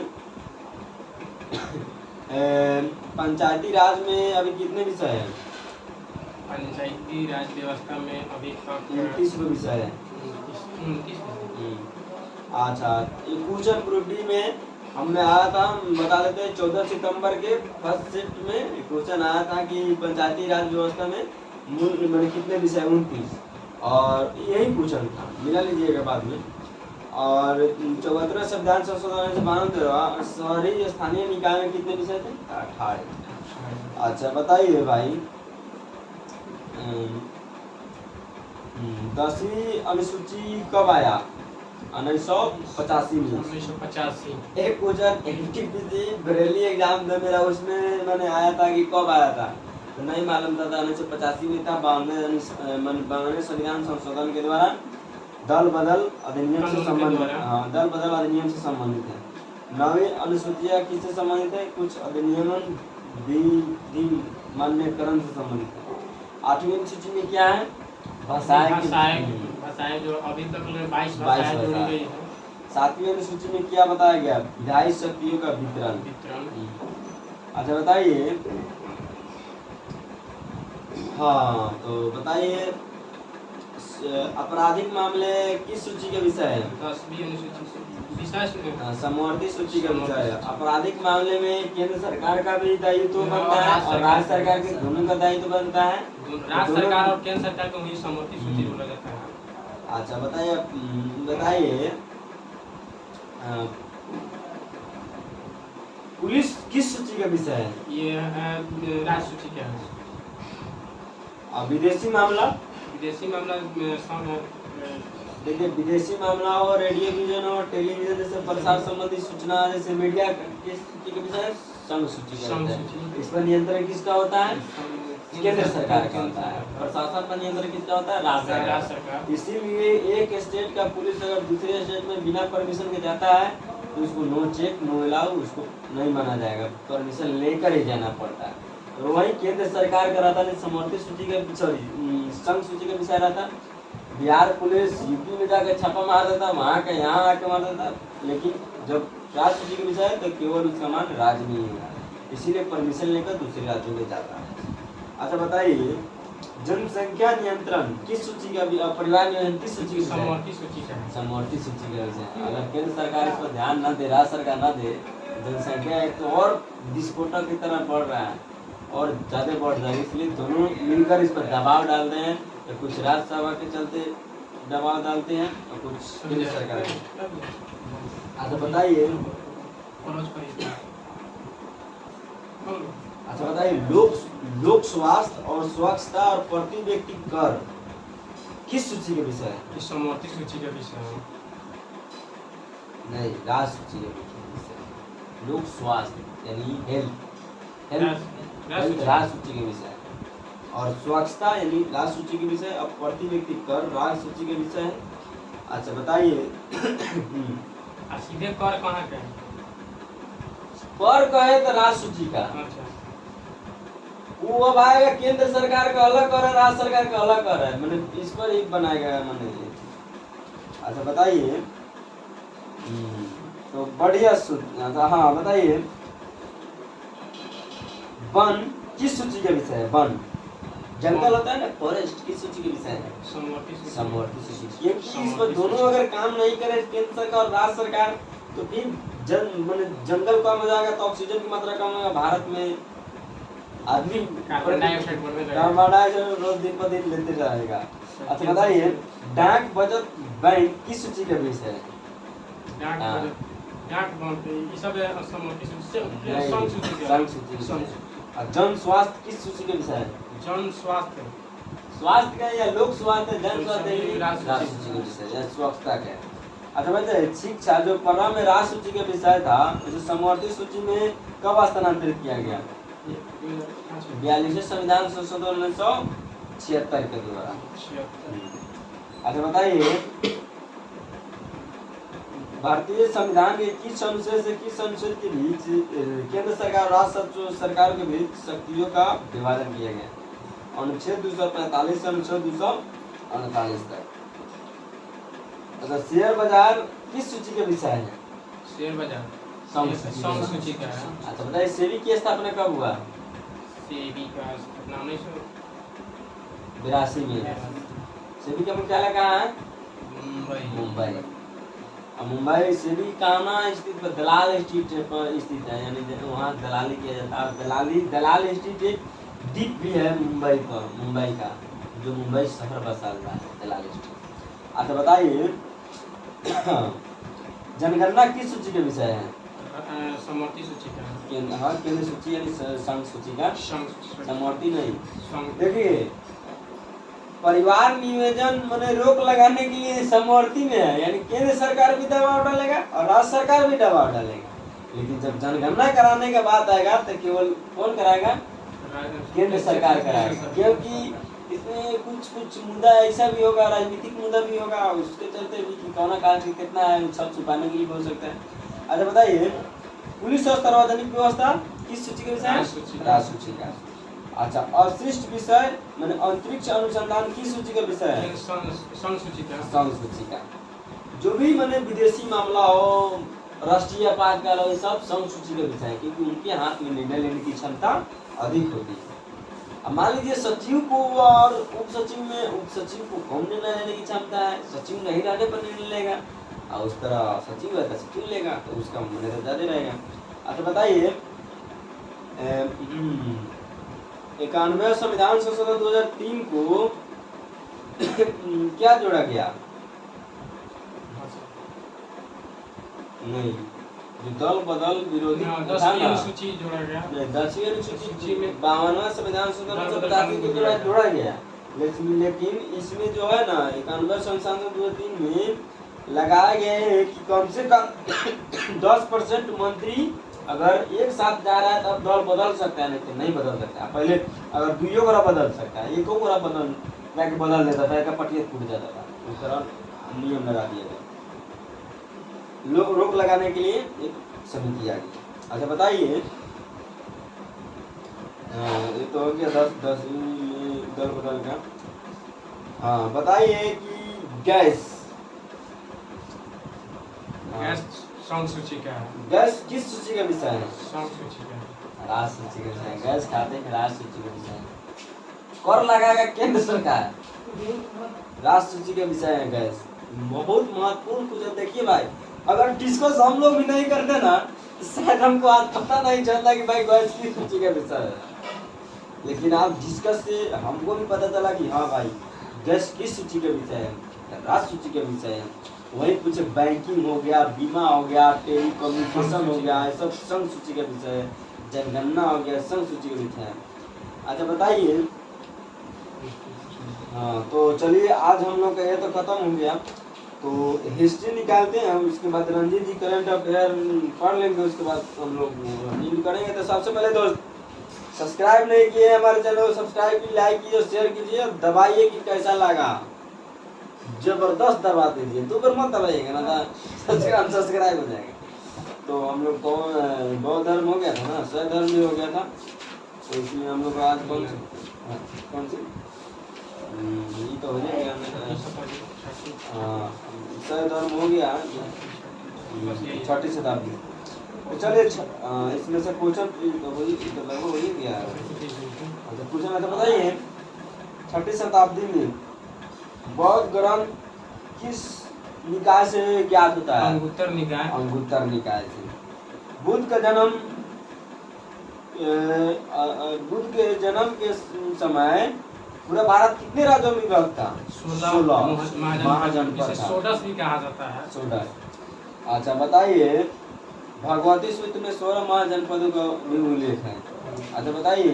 पंचायती राज में अभी कितने विषय हैं? पंचायती राज व्यवस्था में अभी तक 29 विषय है। 29। अच्छा, ये क्वेश्चन ग्रुप डी में हमने आया था, हम बता देते हैं 14 सितंबर के फर्स्ट शिफ्ट में क्वेश्चन आया था कि पंचायती राज व्यवस्था में मूल मैंने कितने विषय? 29, और यही क्वेश्चन था, मिला लीजिएगा बाद में। और 74वें संविधान संशोधन से 92 शहरी स्थानीय निकाय में कितने विषय थे? 18। अच्छा बताइए भाई, 10वीं अनुसूची कब आया? 1985 में। 1985 एक क्वेश्चन NTPC बरेली एग्जाम में मेरा उसमें मैंने आया था कि कब आया था, तो नहीं मालूम था। 1985 में था। 92वें संविधान संशोधन के द्वारा दल बदल अधिनियम से संबंधित, दल बदल अधिनियम से संबंधित है। 9वीं अनुसूचियाँ किससे संबंधित है? कुछ अधिनियम विधि मान्यकरण से संबंधित है। 8वीं अनुसूची में क्या है? भाषाएं जो अभी तक 22 भाषाएं जोड़ी गई है। 7वीं अनुसूची में क्या बताया गया? विधायी शक्तियों का वितरण। अच्छा बताइए, हाँ तो बताइए, आपराधिक मामले किस सूची के विषय है? 10वीं अनुसूची समवर्ती सूची का विषय है। आपराधिक मामले में केंद्र सरकार का भी दायित्व बनता है और राज्य सरकार के दोनों का दायित्व बनता है। राज्य सरकार और केंद्र सरकार को ही समवर्ती सूची बोला जाता है। अच्छा बताइए, पुलिस किस सूची का विषय है? ये राज्य सूची क्या है? विदेशी मामला? विदेशी मामला देखिए, विदेशी मामला हो, रेडियो विजन हो, टेलीविजन जैसे प्रसार संबंधी सूचना, जैसे मीडिया किस सूची का विषय है? संघ सूची का विषय है। इस पर नियंत्रण किसका होता है? केंद्र सरकार का होता है। प्रशासन पर नियंत्रण किसका होता है? राज्य सरकार। इसीलिए एक स्टेट का पुलिस अगर दूसरे स्टेट में बिना परमिशन के जाता है तो उसको नो चेक नो अलाउ, उसको नहीं माना जाएगा, परमिशन लेकर ही जाना पड़ता है। और वही केंद्र सरकार का रहता है समवर्ती सूची का, संघ सूची का विषय रहता। बिहार पुलिस यूपी में जाकर छापा मार देता, वहाँ का यहाँ आके मार देता, लेकिन जब राज्य सूची का विषय है तो केवल उसका मान राज्य में ही है, इसीलिए परमिशन लेकर दूसरे राज्यों में जाता है। अच्छा बताइए, जनसंख्या नियंत्रण किस सूची का परिवार नियोजन किस सूची का समवर्ती सूची का है। समवर्ती सूची का विषय है। अगर केंद्र सरकार इस पर ध्यान न दे, राज्य सरकार न दे, जनसंख्या एक तो और विस्फोटक की तरह बढ़ रहा है और ज्यादा बढ़ रहा है, इसलिए दोनों मिलकर इस पर दबाव डाल रहे हैं। तो कुछ राज्यसभा के चलते दबाव डालते हैं और कुछ केंद्र सरकार के। अच्छा बताइए, अच्छा बताइए, लोक स्वास्थ्य और स्वच्छता और प्रति व्यक्ति कर किस सूची के विषय है? इस समवर्ती सूची का विषय है। नहीं, राज्य सूची के विषय है। लोक स्वास्थ्य यानी हेल्थ राज्य सूची के विषय है और स्वच्छता यानी राज्य सूची के विषय, और प्रति व्यक्ति कर राज्य सूची के विषय है। अच्छा बताइए, सीधे कर कहाँ का है? कर कहे तो राज्य सूची का, अच्छा, वो अब आएगा केंद्र सरकार का अलग कर है, राज्य सरकार का अलग कर है, मैंने इस पर एक बनाएगा मैंने। अच्छा बताइए, तो बढ़िया अच्छा हाँ बताइए, वन किस सूची का विषय है? वन जंगल होता है ना, फॉरेस्ट किस सूची के विषय है? समवर्ती सूची। क्योंकि इस पर दोनों अगर काम नहीं करे केंद्र सरकार और राज्य सरकार, तो फिर जंगल कम हो जाएगा तो ऑक्सीजन की मात्रा कम होगा, भारत में आदमी कार्बन डाइऑक्साइड रोज दिन पर दिन लेते रहेगा। अच्छा बताइए, डाक बचत बैंक किस सूची का विषय है? जन स्वास्थ्य किस सूची का विषय है? जन स्वास्थ्य स्वास्थ्य का या लोक स्वास्थ्य, जन स्वास्थ्य राज्य सूची का विषय है, स्वच्छता का। अच्छा बताइए, शिक्षा जो पढ़ा में राज्य सूची का विषय था, उसे समवर्ती सूची में कब स्थानांतरित किया गया? 42वें संविधान संशोधन 1976 के द्वारा। अच्छा बताइए, भारतीय संविधान के किस अनुच्छेद से किस अनुच्छेद के बीच केंद्र सरकार और राज्य सरकार के बीच शक्तियों का विभाजन किया गया? अनुच्छेद 245 से अनुच्छेद 239 तक। अच्छा, शेयर बाजार किस सूची के विषय है? शेयर बाजार संघ सूची का है। अच्छा बताइए, सेबी की स्थापना कब हुआ? सेबी का स्थापना 1982 में। सेबी का मुख्यालय कहाँ है? मुंबई। मुंबई सेबी कहाँ स्थित? दलाल स्ट्रीट पर स्थित है, यानी वहाँ दलाली किया जाता है। दलाल स्ट्रीट एक द्वीप भी है मुंबई पर, मुंबई का, जो मुंबई शहर बसा हुआ है, दलाल स्ट्रीट। अच्छा बताइए, जनगणना किस सूची के विषय है? समवर्ती सूची का। केंद्र सूची यानी संघ सूची का, समवर्ती नहीं। देखिए, परिवार नियोजन मैंने रोक लगाने के लिए समवर्ती में है, यानी केंद्र सरकार भी दबाव डालेगा और राज्य सरकार भी दबाव डालेगा। लेकिन जब जनगणना कराने का बात आएगा तो केवल कौन कराएगा? केंद्र सरकार कराएगा, क्योंकि इसमें कुछ मुद्दा ऐसा भी होगा, राजनीतिक मुद्दा भी होगा, उसके चलते भी कि कौन काल की कितना है, सब छुपाने के लिए हो सकता है। अच्छा बताइए, पुलिस और सार्वजनिक व्यवस्था किस सूची के विषय है? राज्य सूची का। अच्छा, अवशिष्ट विषय मैंने अंतरिक्ष अनुसंधान किस सूची का विषय है? संघ सूची का। संघ सूची का। जो भी मैंने विदेशी मामला हो, राष्ट्रीय आपातकाल हो, ये सब संघ सूची का विषय है, क्योंकि उनके हाथ में निर्णय लेने की क्षमता अधिक होती है। अब मान लीजिए सचिव को और उप सचिव में, उप सचिव को कम निर्णय लेने की क्षमता है, सचिव नहीं रहने पर निर्णय लेगा, और उस तरह सचिव है तो सचिव लेगा, तो उसका मान्यता ज्यादा रहेगा। अच्छा बताइए, 91 संविधान संशोधन 2003 को क्या जोड़ा गया? नहीं, जो दल बदल विरोधी सूची जोड़ा गया। नहीं, 10वीं अनुसूची में 52वां संविधान संशोधन 1985 को जोड़ा गया। लेकिन इसमें जो है ना, 91 संविधान 2003 में लगाया गया है कि कम से कम 10% मंत्री अगर एक साथ जा रहा है तब दल बदल सकता है, नहीं तो नहीं बदल सकता। पहले अगर दुइयों गोरा बदल सकता है, एको गोरा बदल देता था, एक पटिया टूट जाता था, उस तरह नियम लगा दिया गया, रोक लगाने के लिए एक समिति आ गई। अच्छा बताइए, ये तो हो गया 10वीं में दल बदल का। हाँ बताइए कि गैस संघ सूची का है। गैस किस सूची का विषय है? संघ सूची का। राज्य सूची का विषय है। गैस खाते हैं राज्य सूची का विषय है। कर लगाएगा केंद्र सरकार। राष्ट्र सूची के विषय है गैस, बहुत महत्वपूर्ण कुछ। देखिए भाई, अगर डिस्कस हम लोग भी नहीं करते ना तो शायद हमको आज पता नहीं चलता कि भाई गैस की सूची का विषय है, लेकिन आप डिस्कस से हमको भी पता चला कि हाँ भाई गैस किस सूची के विषय है, राष्ट्र सूची के विषय है। वही कुछ बैंकिंग हो गया, बीमा हो गया, टेलीकम्युनिकेशन हो गया, ये सब संघ सूची के विषय है। जनगणना हो गया, संघ सूची के विषय है। अच्छा बताइए, हाँ तो चलिए आज हम लोग का ये तो खत्म हो गया, तो हिस्ट्री निकालते हैं हम। इसके बाद रंजीत जी करंट अफेयर पढ़ लेंगे, उसके बाद हम लोग रीड करेंगे। तो सबसे पहले दोस्त सब्सक्राइब नहीं किए हमारे चैनल को सब्सक्राइब कीजिए, लाइक कीजिए, शेयर कीजिए, दबाइए कि कैसा लगा, जबरदस्त दबा दीजिए, तो फिर मत दबाइएगा ना तो सब्सक्राइब हो जाएगा। तो हम लोग बौद्ध धर्म हो गया था ना, शैव धर्म भी हो गया था, तो इसमें हम लोग आज कौन सी ये तो हो जाएगा, शैव धर्म हो गया, छठी शताब्दी। तो चलिए इसमें से क्वेश्चन तो लगभग हो ही गया है। अच्छा क्वेश्चन है तो बताइए, छठी शताब्दी में बौद्ध ग्रंथ किस निकाय से ज्ञात होता है? अंगुत्तर निकाय। अंगुत्तर निकाय से। बुद्ध का जन्म बुद्ध के जन्म के समय पूरा भारत कितने राज्यों में विभक्त था? 16 महाजनपद। सोडस भी कहा जाता है। सोडस। अच्छा बताइए, भगवती सूत्र में 16 महाजनपदों का भी उल्लेख है। अच्छा बताइए,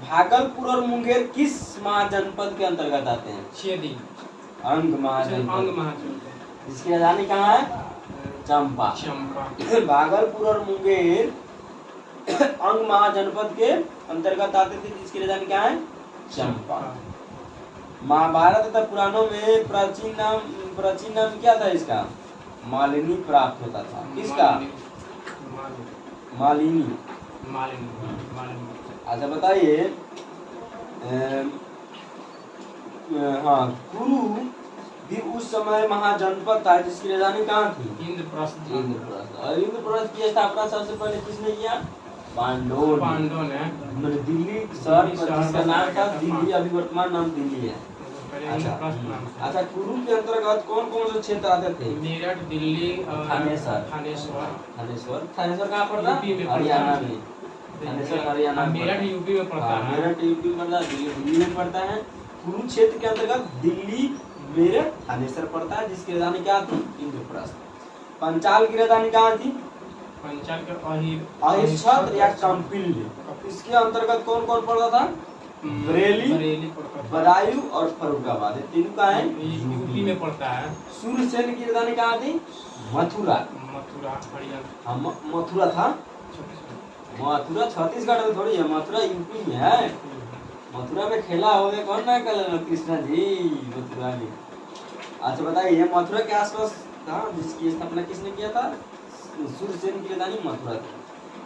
भागलपुर और मुंगेर किस महाजनपद के अंतर्गत आते हैं? छेदी। अंग महाजनपद। इसकी राजधानी कहाँ है? चंपा। भागलपुर और मुंगेर अंग महाजनपद के अंतर्गत आते थे, जिसकी राजधानी क्या है? चंपा। महाभारत तथा पुराणों में प्राचीन नाम क्या था इसका? मालिनी प्राप्त होता था। किसका? मालिनी। अच्छा बताइए, हाँ कुरु भी उस समय महाजनपद था, जिसकी राजधानी कहाँ थी? इंद्रप्रस्थ। और इंद्रप्रस्थ की स्थापना सबसे पहले किसने किया? पांडवों ने। दिल्ली शहर जिसका नाम था दिल्ली, अभी वर्तमान नाम दिल्ली है। अच्छा कुरु के अंतर्गत कौन कौन से क्षेत्र आते थे? मेरठ, दिल्ली, थानेसर कहाँ पड़ता? हरियाणा में। थानेसर हरियाणा। मेरठ यूपी में पड़ता है। मेरठ यूपी में पड़ता है, दिल्ली में पड़ता है। कुरुक्षेत्र के अंतर्गत दिल्ली, मेरठ, थानेसर पड़ता है, जिसकी राजधानी क्या थी? इंद्रप्रस्थ। पंचाल की राजधानी कहाँ थी? पंचाल का अहिच्छत्र या कंपिल्य। इसके अंतर्गत कौन कौन पड़ता था? बरेली, बदायूं और फर्रुखाबाद। ये तीनों का है यूपी में पड़ता है। सूर्यसेन की राजधानी कहाँ थी? मथुरा। हरियाणा। मथुरा था। मथुरा छत्तीसगढ़ में थोड़ी है, मथुरा यूपी में है। मथुरा में खेला होगा कौन ना कल कृष्णा जी, मथुरा में। अच्छा बताइए, मथुरा के आसपास था जिसकी स्थापना किसने किया था? सूर्यसेन की राजधानी मथुरा थी।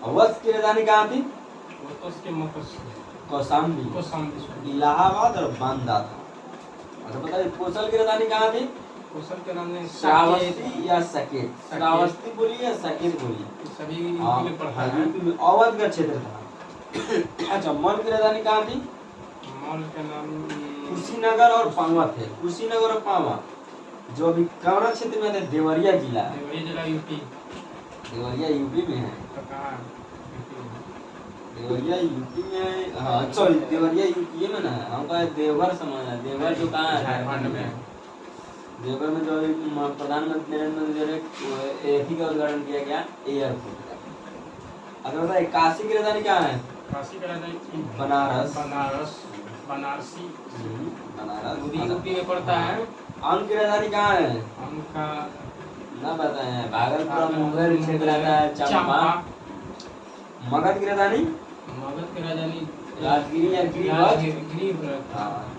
अवध की राजधानी कहाँ थी? कौशाम्बी। इलाहाबाद और बांदा था। अच्छा बताइए, कोसल की राजधानी कहाँ थी? कोसल के नाम में श्रावस्ती या सकेत? श्रावस्ती बोलिए या सकेत बोलिए, सभी यूपी में पड़ता है। यूपी में अवध का क्षेत्र था। अच्छा मल की राजधानी कहाँ थी? मल का नाम कुशीनगर और पावा थे। कुशीनगर और पावा जो अभी कावड़ा क्षेत्र में है, देवरिया जिला है। देवरिया यूपी। देवरिया यूपी में है। तो कहाँ? देवरिया यूपी में, हाँ सॉरी देवरिया यूपी में ना है। हमका देवघर समझ है। देवघर जो कहाँ है? झारखंड में। देवघर में जो प्रधानमंत्री नरेंद्र मोदी ने एक ही का उद्घाटन किया गया, एयरपोर्ट का। अगर बताइए, काशी की राजधानी कहाँ है? काशी का राजधानी बनारस। बनारसी। बनारस यूपी में पड़ता है। अंग की राजधानी कहाँ है? अंग का ना बताए, भागलपुर मुंगेर क्षेत्र आता है। चंपा। मगध की राजधानी? मगध की राजधानी राजगिरी या गिरिब्रज।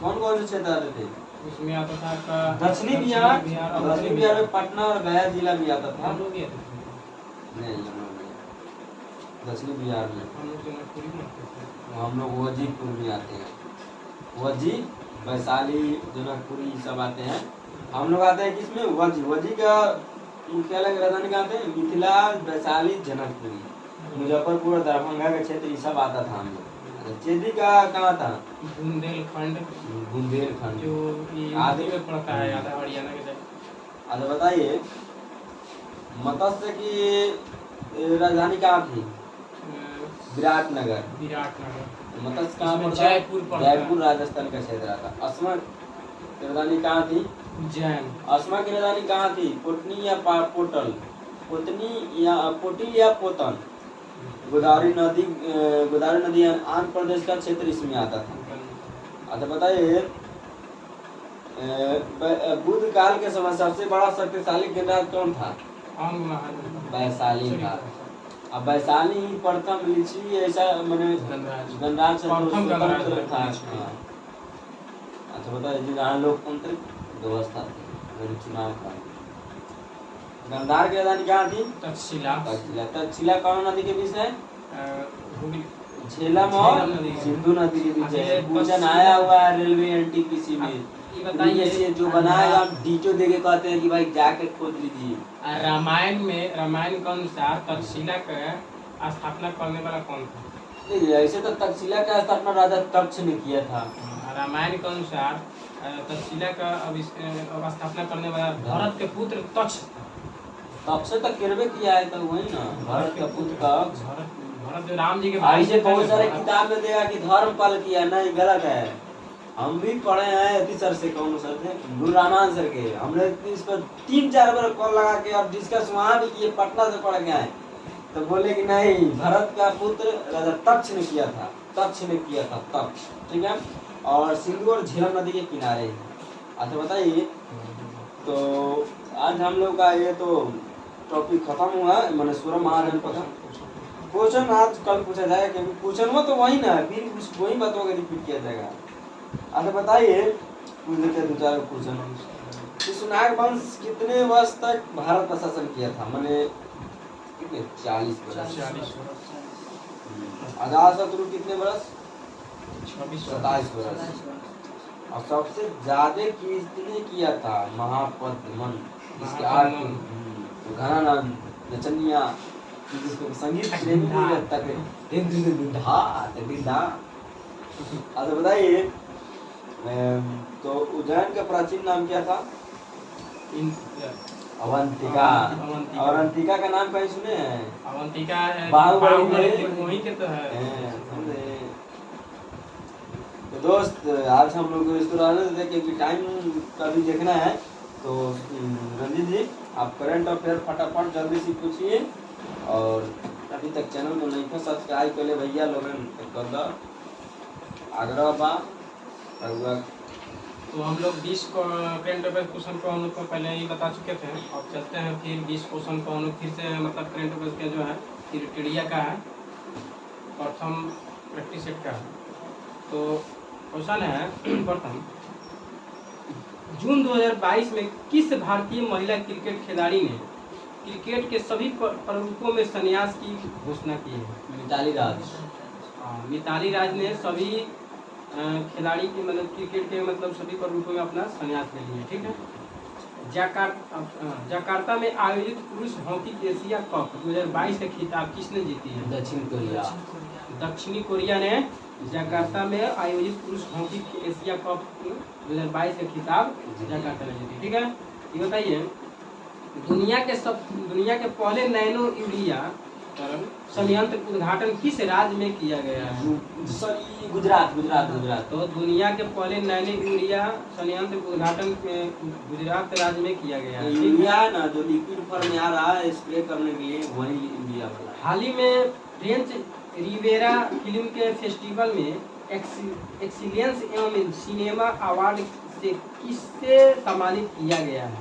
कौन कौन से क्षेत्र आते थे? उसमें आता था का दक्षिणी बिहार। दक्षिणी बिहार में पटना और गया जिला भी आता था। हम लोग नहीं, दक्षिणी बिहार में हम लोग वजीपुर में आते हैं। वजी, वैशाली, जनकपुरी सब आते हैं। हम लोग आते हैं किसमें? वजी का मुख्यालय की राजधानी कहाँ आते हैं? मिथिला, वैशाली, जनकपुरी, मुजफ्फरपुर, दरभंगा का क्षेत्र ये सब आता था हम लोग। चेदी का कहाँ था? बुंदेलखंड, बुंदेलखंड। जो ये आगे यूपी में पड़ता है, आधा हरियाणा के साइड। अच्छा बताइए, मत्स्य की राजधानी कहाँ थी? विराटनगर। विराटनगर। मत्स्य कहाँ इसमें पड़ता है? जयपुर पड़ता है। जयपुर राजस्थान का क्षेत्र आता है। अस्मा की राजधानी कहाँ थी? उज्जैन। अस्मा की राजधानी कहाँ थी? पोटनी या पोटल? पोतनी या पोटिल या पोतन? गोदावरी नदी आंध्र प्रदेश का क्षेत्र इसमें आता था। अच्छा बताइए, बुद्ध काल के समय सबसे बड़ा शक्तिशाली गणराज कौन था? वैशाली था। अब वैशाली ही प्रथम लिच्छवी ऐसा मैंने गणराज स्वतंत्र था। अच्छा बताइए, जी जहाँ लोकतांत्रिक व्यवस्था थी, चुनाव का। गंधार की राजधानी कहाँ थी? तक्षशिला। तक्षशिला कौन नदी के बीच है? झेलम और सिंधु नदी के बीच है। क्वेश्चन आया हुआ है रेलवे एनटीपीसी में। ये बताइए, जो बनाएगा हम डीटो देके कहते हैं कि भाई जाके खोद लीजिए। रामायण के अनुसार तक्षशिला का स्थापना करने वाला कौन था? नहीं, ऐसे तो तक्षशिला का स्थापना राजा तक्ष ने किया था। रामायण के अनुसार तक्षशिला का स्थापना करने वाला भरत के पुत्र तक्ष। तक्ष तो किरबे किया है, तो वही ना भरत का पुत्र तक्ष। भरत जो राम जी के भाई ऐसे बहुत सारे किताब में देगा कि धर्मपाल किया, नहीं गलत है। हम भी पढ़े हैं अति सर से, कौन सर से? गुरु रामान सर के। हमने इस पर 3-4 बार कॉल लगा के और डिस्कस वहाँ भी किए, पटना से पढ़ के आए, तो बोले कि नहीं, भरत का पुत्र राजा तक्ष ने किया था। तक्ष ने किया था, तक्ष। ठीक है। और सिंधु और झेलम नदी के किनारे। अच्छा बताइए, तो आज हम लोग का ये तो टॉपिक खत्म हुआ, मैंने सूरम महाजनपद। क्वेश्चन आज कल पूछा जाएगा, क्योंकि क्वेश्चन वो तो वही ना, फिर वही बातों का रिपीट किया जाएगा। अच्छा बताइए, पूछ लेते हैं 2-4 क्वेश्चन। शिशुनाग वंश कितने वर्ष तक भारत पर शासन किया था? मैंने कितने? 40 वर्ष। अजातशत्रु कितने वर्ष? 27 वर्ष। और सबसे ज्यादा किसने किया था? महापद्मन। इसके 8 घनानंद, नचनिया, जिसको संगीत प्रेमी नहीं लगता है। अच्छा बताइए, तो उज्जैन का प्राचीन नाम क्या था? अवंतिका। अवंतिका का नाम कहीं सुने हैं? अवंतिका बाहुबली वहीं के तो है। तो दोस्त, आज हम लोग इसको रहने देते हैं क्योंकि टाइम का भी देखना है। तो रंजीत जी, आप करंट अफेयर फटाफट जल्दी से पूछिए, और अभी तक चैनल को नहीं था सब्सक्राइब कर ले भैया लोगन, कर दो आग्रह बा। तो हम लोग 20 करंट अफेयर क्वेश्चन को हम लोग को पहले ही बता चुके थे। अब चलते हैं फिर 20 क्वेश्चन को हम लोग फिर से, मतलब करंट अफेयर का जो है क्राइटेरिया का है, प्रथम प्रैक्टिस सेट का है। तो क्वेश्चन है प्रथम, जून 2022 में किस भारतीय महिला क्रिकेट खिलाड़ी ने क्रिकेट के सभी प्ररूपों में संन्यास की घोषणा की है? मिताली राज। मिताली राज ने सभी खिलाड़ी के मतलब क्रिकेट के मतलब सभी प्ररूपों में अपना संन्यास ले लिया। ठीक है। जकार्ता में आयोजित पुरुष हॉकी एशिया कप 2022 का खिताब किसने जीती है? दक्षिण कोरिया। दक्षिणी कोरिया ने जकार्ता में आयोजित पुरुष हॉकी एशिया कप 2022 का खिताब जकार्ता ने जीती। ठीक है। ये बताइए, दुनिया के पहले नैनो यूरिया संयंत्र उद्घाटन किस राज्य में किया गया है? गुजरात। तो दुनिया के पहले नैनो यूरिया संयंत्र उद्घाटन गुजरात राज्य में किया गया है। यूरिया ना जो लिक्विड फॉर्म में आ रहा है स्प्रे करने के लिए, वही यूरिया वाला। हाल ही में फ्रेंच रिवेरा फिल्म के फेस्टिवल में एक्सीलेंस एवं सिनेमा अवार्ड से किससे सम्मानित किया गया है?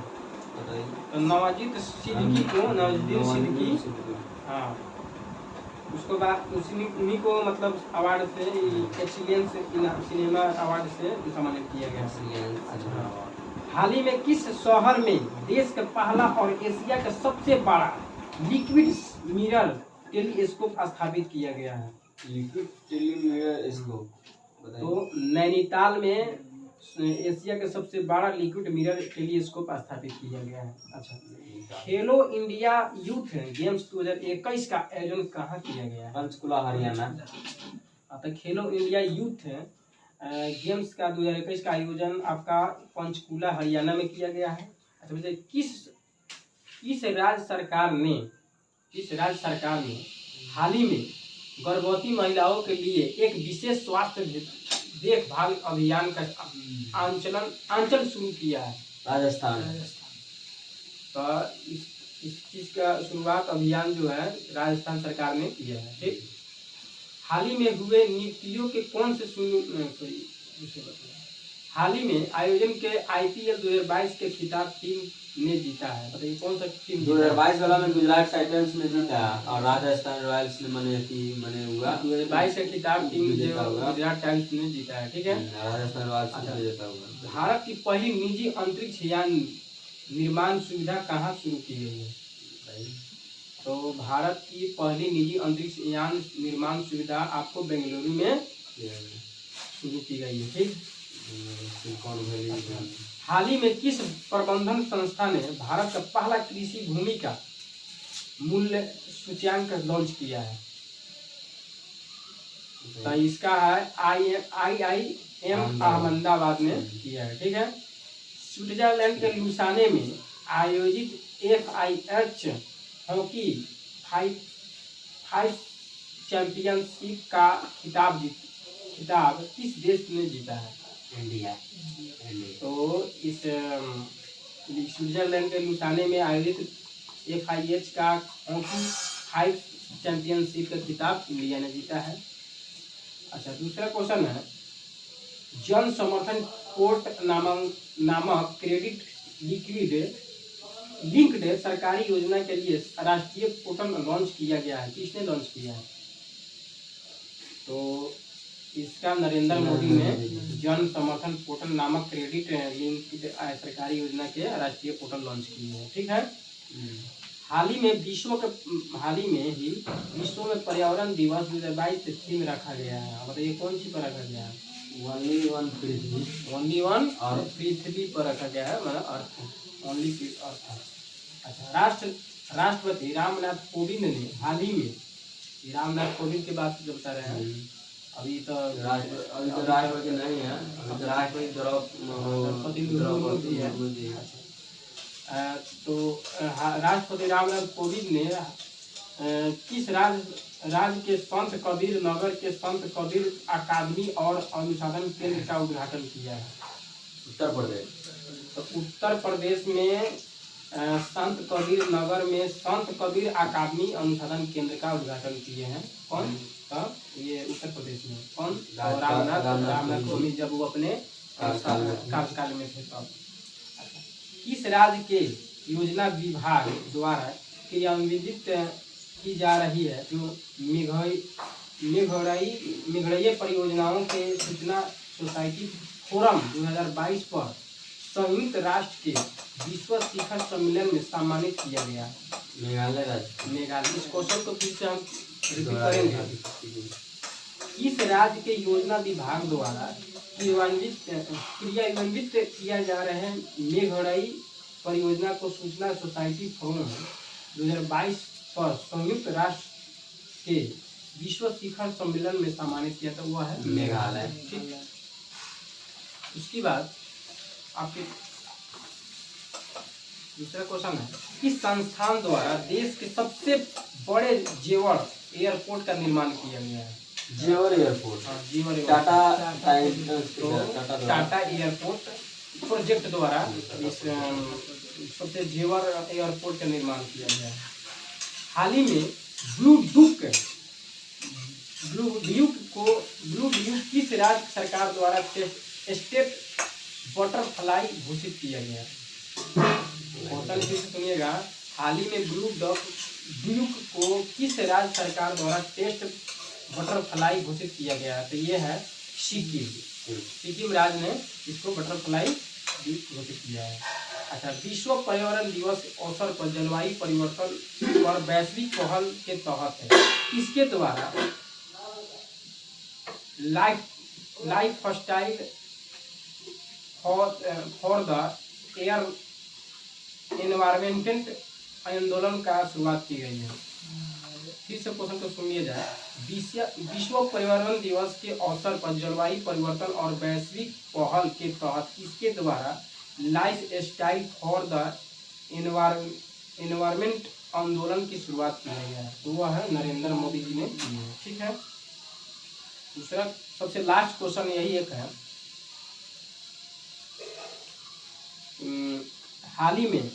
तो नवाजुद्दीन सिद्दीकी। हाँ, उसको बाद उन्हीं को मतलब अवार्ड से, एक्सीलेंस सिनेमा अवार्ड से सम्मानित किया गया। हाल ही में किस शहर में देश का पहला और एशिया का सबसे बड़ा लिक्विड मिरर टेलीस्कोप स्थापित किया गया है? लिक्विड टेलीस्कोप तो नैनीताल में एशिया का सबसे बड़ा लिक्विड मिरर टेलीस्कोप स्थापित किया गया है। अच्छा, खेलो इंडिया यूथ गेम्स 2021 का आयोजन कहाँ किया गया है? पंचकुला हरियाणा। तो खेलो इंडिया यूथ गेम्स का 2021 का आयोजन आपका पंचकूला हरियाणा में किया गया है। अच्छा मुझे किस राज्य सरकार ने हाल ही में गर्भवती महिलाओं के लिए एक विशेष स्वास्थ्य देखभाल अभियान का आंचल शुरू किया है? राजस्थान। तो इस चीज का शुरुआत अभियान जो है राजस्थान सरकार ने किया है। ठीक, हाल ही में हुए नियुक्तियों के कौन से हाल ही में आयोजन के IPL 2022 के खिताब टीम ने जीता है? बताइए कौन सा टीम? 2022 वाला में गुजरात टाइटंस ने जीता और राजस्थान रॉयल्स ने मने हुआ 2022 का खिताब टीम जो गुजरात टाइटंस ने जीता है। ठीक है, राजस्थान रॉयल्स ने जीता हुआ। भारत की पहली निजी अंतरिक्ष यान निर्माण सुविधा कहाँ शुरू की गई है? तो भारत की पहली निजी अंतरिक्ष यान निर्माण सुविधा आपको बेंगलुरु में शुरू की गई है। ठीक, हाल ही में किस प्रबंधन संस्था ने भारत का पहला कृषि भूमि का मूल्य सूचकांक लॉन्च किया है? तो इसका है IIM अहमदाबाद ने किया है। ठीक है, स्विट्जरलैंड के लुसाने में आयोजित FIH हॉकी 5 चैंपियनशिप का खिताब किस देश ने जीता है? इंडिया। तो इस स्विट्जरलैंड के लुसाने में आयोजित FIH का हॉकी 5 चैंपियनशिप का खिताब इंडिया ने जीता है। अच्छा, दूसरा क्वेश्चन है, जन समर्थन कोर्ट नामक क्रेडिट लिंक्ड सरकारी योजना के लिए राष्ट्रीय पोर्टल लॉन्च किया गया है। किसने लॉन्च किया है? तो इसका नरेंद्र मोदी ने जन समर्थन पोर्टल नामक क्रेडिट लिंक्ड सरकारी योजना के राष्ट्रीय पोर्टल लॉन्च किए हैं। ठीक है, हाल ही में विश्व में पर्यावरण दिवस 2022 थीम रखा गया है। बताइए कौन सी पर रखा गया है? ओनली वन और पृथ्वी पर रखा गया है, मतलब अर्थ, ओनली अर्थ। अच्छा, राष्ट्रपति रामनाथ कोविंद ने हाल ही में, रामनाथ कोविंद की बात जो बता रहे हैं, अभी तो राष्ट्रपति नहीं है, राष्ट्रपति द्रौपदी है। तो राष्ट्रपति रामनाथ कोविंद ने किस राज्य के संत कबीर नगर के संत कबीर अकादमी और अनुसंधान केंद्र का उद्घाटन किया है? उत्तर प्रदेश। तो उत्तर प्रदेश में संत कबीर नगर में संत कबीर अकादमी अनुसंधान केंद्र का उद्घाटन किए हैं। कौन? ये उत्तर प्रदेश में। कौन? रामनाथ कोविंद जब वो अपने कार्यकाल में थे तब। किस राज्य के योजना विभाग द्वारा क्रियान्वित की जा रही है जो मेघरई परियोजनाओं के सूचना सोसाइटी फोरम 2022 पर संयुक्त राष्ट्र के विश्व शिखर सम्मेलन में सम्मानित किया गया है? मेघालय राज्य। मेघालय। इस क्वेश्चन को फिर से हम रिपीट करेंगे। इस राज्य के योजना विभाग द्वारा क्रियान्वित किया जा रहे हैं मेघरई परियोजना को सूचना सोसाइटी फोरम 2022 पर संयुक्त राष्ट्र के विश्व शिखर सम्मेलन में सम्मानित किया था, हुआ है मेघालय। ठीक, उसके बाद आपके दूसरा क्वेश्चन है, किस संस्थान द्वारा देश के सबसे बड़े जेवर एयरपोर्ट का निर्माण किया गया है? जेवर एयरपोर्ट। जेवर टाटा एयरपोर्ट प्रोजेक्ट द्वारा इस सबसे जेवर एयरपोर्ट का निर्माण किया गया है। हाल ही में ब्लू ड्यूक किस राज्य सरकार द्वारा स्टेट बटरफ्लाई घोषित किया गया? क्वेश्चन फिर से सुनिएगा, हाल ही में ब्लू ड्यूक को किस राज्य सरकार द्वारा टेस्ट बटरफ्लाई घोषित किया गया? तो ये है सिक्किम राज्य ने इसको बटरफ्लाई घोषित किया है। अच्छा, विश्व पर्यावरण दिवस अवसर पर जलवायु परिवर्तन और वैश्विक पहल के तहत है इसके द्वारा life style for the air environment आंदोलन का शुरुआत की गई है। फिर से क्वेश्चन को सुनिए जाए। विश्व पर्यावरण दिवस के अवसर पर जलवायु परिवर्तन और वैश्विक पहल के तहत इसके द्वारा life style for the environment आंदोलन की शुरुआत की गई है। तो वह है नरेंद्र मोदी जी ने की है। ठीक है। दूसरा सबसे लास्ट क्वेश्चन यही एक है, हाल ही में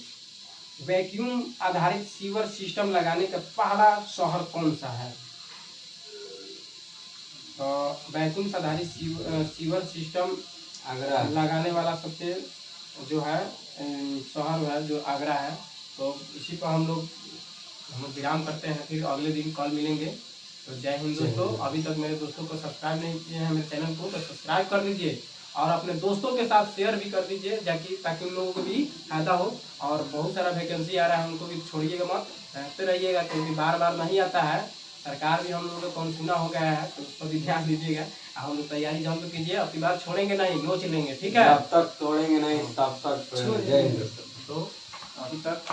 वैक्यूम आधारित सीवर सिस्टम लगाने का पहला शहर कौन सा है? तो वैक्यूम आधारित सीवर सिस्टम आगरा लगाने वाला सबसे जो है शहर है जो आगरा है। तो इसी पर हम विराम करते हैं, फिर अगले दिन कल मिलेंगे। तो जय हिंद दोस्तों। अभी तक मेरे दोस्तों को सब्सक्राइब नहीं किए हैं मेरे चैनल को, तो सब्सक्राइब कर लीजिए और अपने दोस्तों के साथ शेयर भी कर दीजिए ताकि उन लोगों को भी फायदा हो। और बहुत सारा वैकेंसी आ रहा है, उनको भी छोड़िएगा मत, रहते रहिएगा, क्योंकि बार बार नहीं आता है। सरकार भी हम लोगों को कौनसुना हो गया है, तो उस पर भी ध्यान दीजिएगा। हम लोग तैयारी जम कीजिए, अपनी बार छोड़ेंगे नहीं, नोच लेंगे। ठीक है, जब तक तोड़ेंगे नहीं तब तक। जय हिंद दोस्तों। तो अभी तक